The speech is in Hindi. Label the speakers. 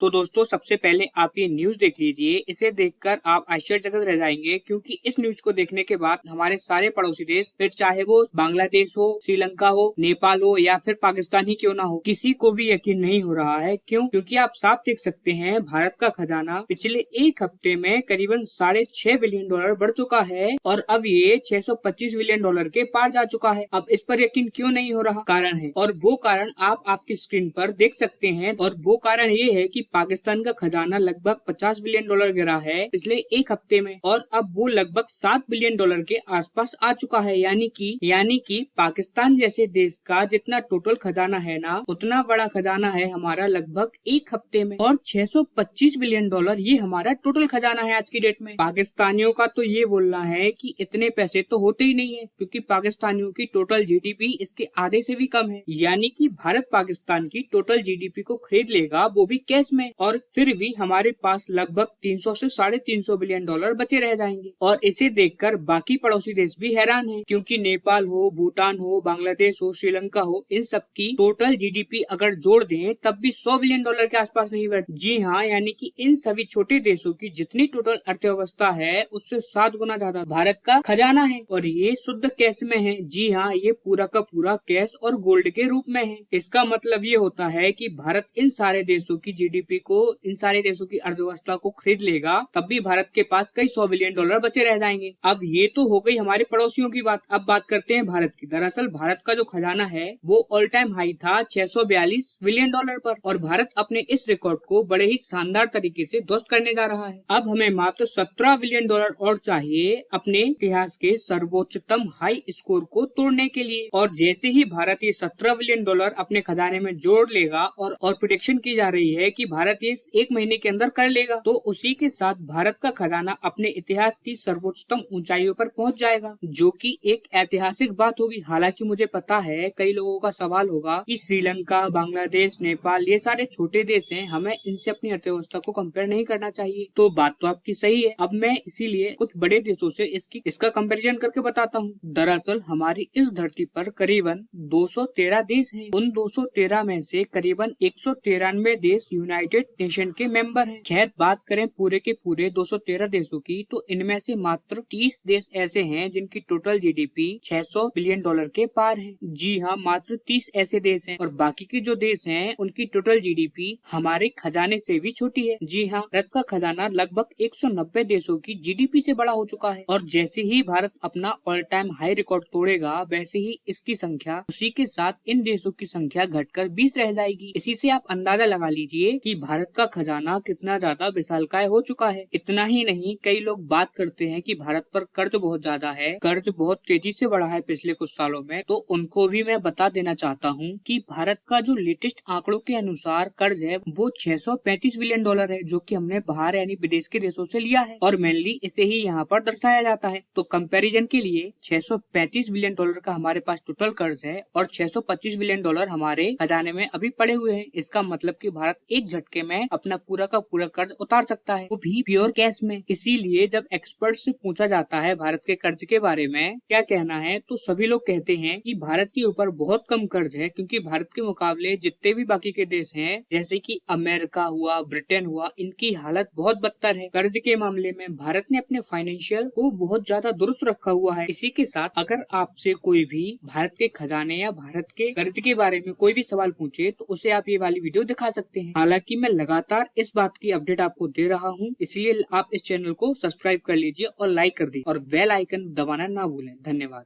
Speaker 1: तो दोस्तों सबसे पहले आप ये न्यूज देख लीजिए। इसे देखकर आप आश्चर्यचकित रह जाएंगे, क्योंकि इस न्यूज को देखने के बाद हमारे सारे पड़ोसी देश, फिर चाहे वो बांग्लादेश हो, श्रीलंका हो, नेपाल हो या फिर पाकिस्तान ही क्यों ना हो, किसी को भी यकीन नहीं हो रहा है। क्यों? क्योंकि आप साफ देख सकते हैं भारत का खजाना पिछले एक हफ्ते में करीबन $6.5 बिलियन बढ़ चुका है और अब ये $625 बिलियन के पार जा चुका है। अब इस पर यकीन क्यों नहीं हो रहा? कारण है, और वो कारण आप आपकी स्क्रीन पर देख सकते हैं। और वो कारण ये है कि पाकिस्तान का खजाना लगभग $50 बिलियन गिरा है पिछले एक हफ्ते में, और अब वो लगभग $7 बिलियन के आसपास आ चुका है। यानी कि पाकिस्तान जैसे देश का जितना टोटल खजाना है ना, उतना बड़ा खजाना है हमारा लगभग एक हफ्ते में। और $625 बिलियन ये हमारा टोटल खजाना है आज की डेट में। पाकिस्तानियों का तो ये बोलना है कि इतने पैसे तो होते ही नहीं है, क्योंकि पाकिस्तानियों की टोटल जीडीपी इसके आधे से भी कम है। यानी कि भारत पाकिस्तान की टोटल जीडीपी को खरीद लेगा, वो भी कैश में, और फिर भी हमारे पास लगभग 300 से $350 बिलियन बचे रह जाएंगे। और इसे देखकर बाकी पड़ोसी देश भी हैरान हैं, क्योंकि नेपाल हो, भूटान हो, बांग्लादेश हो, श्रीलंका हो, इन सब की टोटल जीडीपी अगर जोड़ दें तब भी $100 बिलियन के आसपास नहीं बैठ। जी हाँ, यानी कि इन सभी छोटे देशों की जितनी टोटल अर्थव्यवस्था है उससे 7 गुना ज्यादा भारत का खजाना है, और ये शुद्ध कैश में है। जी हाँ, ये पूरा का पूरा कैश और गोल्ड के रूप में है। इसका मतलब ये होता है कि भारत इन सारे देशों की जीडीपी को, इन सारे देशों की अर्थव्यवस्था को खरीद लेगा, तब भी भारत के पास कई $100 बिलियन बचे रह जाएंगे। अब ये तो हो गई हमारे पड़ोसियों की बात। अब बात करते हैं भारत की। दरअसल भारत का जो खजाना है वो ऑल टाइम हाई था $642 बिलियन पर, और भारत अपने इस रिकॉर्ड को बड़े ही शानदार तरीके से ध्वस्त करने जा रहा है। अब हमें मात्र $17 बिलियन और चाहिए अपने इतिहास के सर्वोच्चतम हाई स्कोर को तोड़ने के लिए। और जैसे ही भारत ये $17 बिलियन अपने खजाने में जोड़ लेगा, और प्रेडिक्शन की जा रही है कि भारत ये 1 महीने के अंदर कर लेगा, तो उसी के साथ भारत का खजाना अपने इतिहास की सर्वोच्चतम ऊंचाइयों पर पहुंच जाएगा, जो कि एक ऐतिहासिक बात होगी। हालांकि मुझे पता है कई लोगों का सवाल होगा कि श्रीलंका, बांग्लादेश, नेपाल ये सारे छोटे देश हैं, हमें इनसे अपनी अर्थव्यवस्था को कंपेयर नहीं करना चाहिए। तो बात तो आपकी सही है। अब मैं इसीलिए कुछ बड़े देशों से इसका कंपैरिजन करके बताता हूँ। दरअसल हमारी इस धरती पर करीबन 213 देश हैं। उन 213 में से करीबन 193 देश यूनाइटेड नेशन के मेंबर हैं। खैर, बात करें पूरे के पूरे 213 देशों की, तो इनमें से मात्र 30 देश ऐसे हैं जिनकी टोटल जीडीपी $600 बिलियन के पार है। जी हाँ, मात्र 30 ऐसे देश हैं, और बाकी के जो देश हैं उनकी टोटल जीडीपी हमारे खजाने से भी छोटी है। जी हाँ, भारत का खजाना लगभग 190 देशों की जीडीपी से बड़ा हो चुका है। और जैसे ही भारत अपना ऑल टाइम हाई रिकॉर्ड तोड़ेगा, वैसे ही इसकी संख्या, उसी के साथ इन देशों की संख्या घटकर 20 रह जाएगी। इसी से आप अंदाजा लगा लीजिए कि भारत का खजाना कितना ज्यादा विशालकाय हो चुका है। इतना ही नहीं, कई लोग बात करते हैं कि भारत पर कर्ज बहुत ज्यादा है, कर्ज बहुत तेजी से बढ़ा है पिछले कुछ सालों में। तो उनको भी मैं बता देना चाहता हूँ कि भारत का जो लेटेस्ट आंकड़ों के अनुसार कर्ज है वो $635 बिलियन है, जो कि हमने बाहर यानी विदेश के देशों से लिया है, और मेनली इसे ही यहाँ पर दर्शाया जाता है। तो कंपैरिजन के लिए $635 बिलियन का हमारे पास टोटल कर्ज है, और $625 बिलियन हमारे खजाने में अभी पड़े हुए हैं। इसका मतलब कि भारत एक झटके में अपना पूरा का पूरा कर्ज उतार सकता है, वो भी प्योर कैश में। इसीलिए जब एक्सपर्ट से पूछा जाता है भारत के कर्ज के बारे में क्या कहना है, तो सभी लोग कहते हैं कि भारत के ऊपर बहुत कम कर्ज है, क्योंकि भारत के मुकाबले जितने भी बाकी के देश हैं, जैसे कि अमेरिका हुआ, ब्रिटेन हुआ, इनकी हालत बहुत बदतर है। कर्ज के मामले में भारत ने अपने फाइनेंशियल को बहुत ज्यादा दुरुस्त रखा हुआ है। इसी के साथ अगर आपसे कोई भी भारत के खजाने या भारत के कर्ज के बारे में कोई भी सवाल पूछे, तो उसे आप ये वाली वीडियो दिखा सकते हैं। हालांकि मैं लगातार इस बात की अपडेट आपको दे रहा हूँ, इसलिए आप इस चैनल को सब्सक्राइब कर लीजिए और लाइक कर दीजिए, और बेल आइकन दबाना ना भूलें। धन्यवाद।